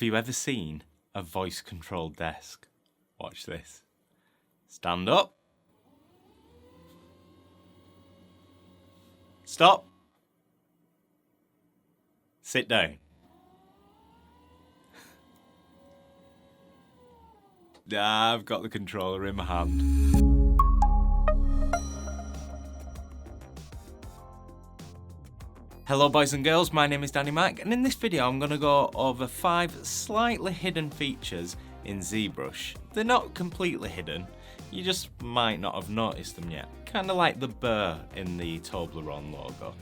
Have you ever seen a voice-controlled desk? Watch this. Stand up. Stop. Sit down. I've got the controller in my hand. Hello boys and girls, my name is Danny Mac, and in this video I'm going to go over 5 slightly hidden features in ZBRUSH. They're not completely hidden, you just might not have noticed them yet. Kinda like the burr in the Toblerone logo.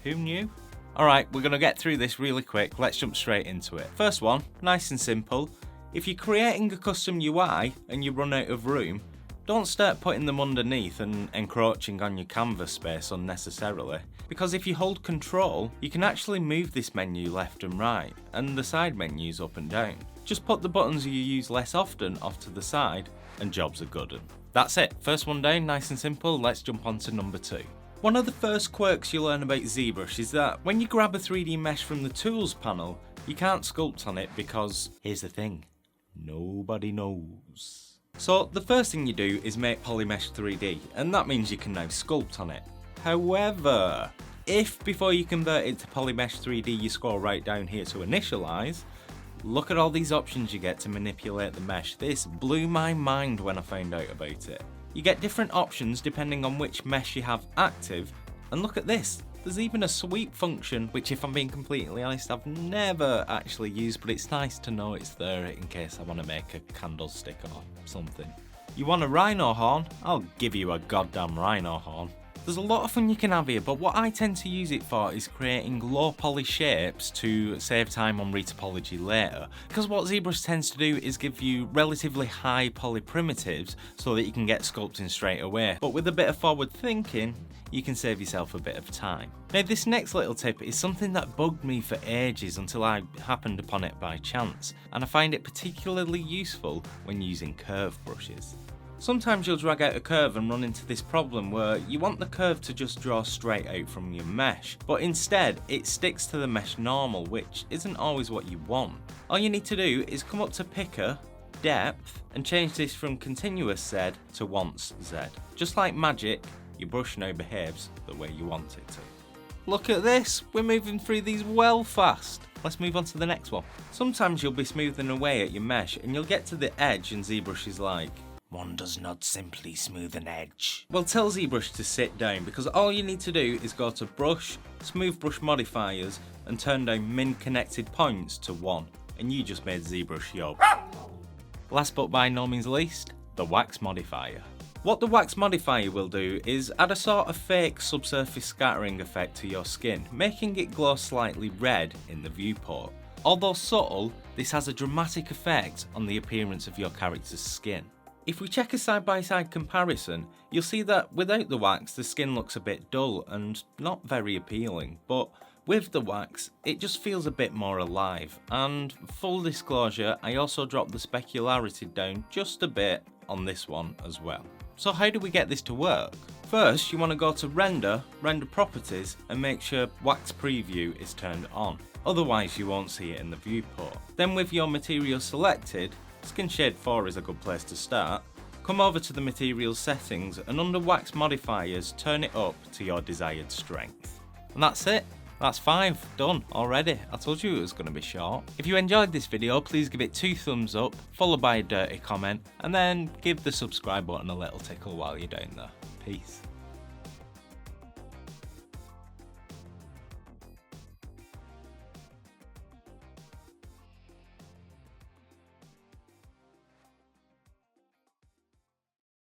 Who knew? Alright, we're going to get through this really quick, let's jump straight into it. First one, nice and simple. If you're creating a custom UI and you run out of room, don't start putting them underneath and encroaching on your canvas space unnecessarily. Because if you hold control, you can actually move this menu left and right, and the side menus up and down. Just put the buttons you use less often off to the side, and jobs are good. That's it, first one down, nice and simple, let's jump on to number 2. One of the first quirks you learn about ZBRUSH is that when you grab a 3D mesh from the tools panel, you can't sculpt on it because, here's the thing, nobody knows. So the first thing you do is make Polymesh 3D, and that means you can now sculpt on it. However, if before you convert it to Polymesh 3D you scroll right down here to initialize, look at all these options you get to manipulate the mesh. This blew my mind when I found out about it. You get different options depending on which mesh you have active, and look at this. There's even a sweep function, which if I'm being completely honest, I've never actually used, but it's nice to know it's there in case I want to make a candlestick or something. You want a rhino horn? I'll give you a goddamn rhino horn. There's a lot of fun you can have here, but what I tend to use it for is creating low poly shapes to save time on retopology later. Because what ZBRUSH tends to do is give you relatively high poly primitives so that you can get sculpting straight away. But with a bit of forward thinking, you can save yourself a bit of time. Now this next little tip is something that bugged me for ages until I happened upon it by chance, and I find it particularly useful when using curve brushes. Sometimes you'll drag out a curve and run into this problem where you want the curve to just draw straight out from your mesh, but instead it sticks to the mesh normal, which isn't always what you want. All you need to do is come up to Picker, Depth, and change this from continuous Z to once Z. Just like magic, your brush now behaves the way you want it to. Look at this, we're moving through these well fast. Let's move on to the next one. Sometimes you'll be smoothing away at your mesh and you'll get to the edge and ZBRUSH is like, one does not simply smooth an edge. Well, tell ZBRUSH to sit down because all you need to do is go to Brush, Smooth Brush Modifiers and turn down Min Connected Points to 1 and you just made ZBRUSH yo. Last but by no means least, the Wax Modifier. What the Wax Modifier will do is add a sort of fake subsurface scattering effect to your skin, making it glow slightly red in the viewport. Although subtle, this has a dramatic effect on the appearance of your character's skin. If we check a side-by-side comparison, you'll see that without the wax the skin looks a bit dull and not very appealing, but with the wax it just feels a bit more alive, and full disclosure, I also dropped the specularity down just a bit on this one as well. So how do we get this to work? First you want to go to Render, Render Properties and make sure Wax Preview is turned on, otherwise you won't see it in the viewport. Then with your material selected, Skin Shade 4 is a good place to start. Come over to the materials settings and under Wax Modifiers turn it up to your desired strength. And that's it. That's 5 done already. I told you it was going to be short. If you enjoyed this video, please give it 2 thumbs up, followed by a dirty comment, and then give the subscribe button a little tickle while you're down there. Peace.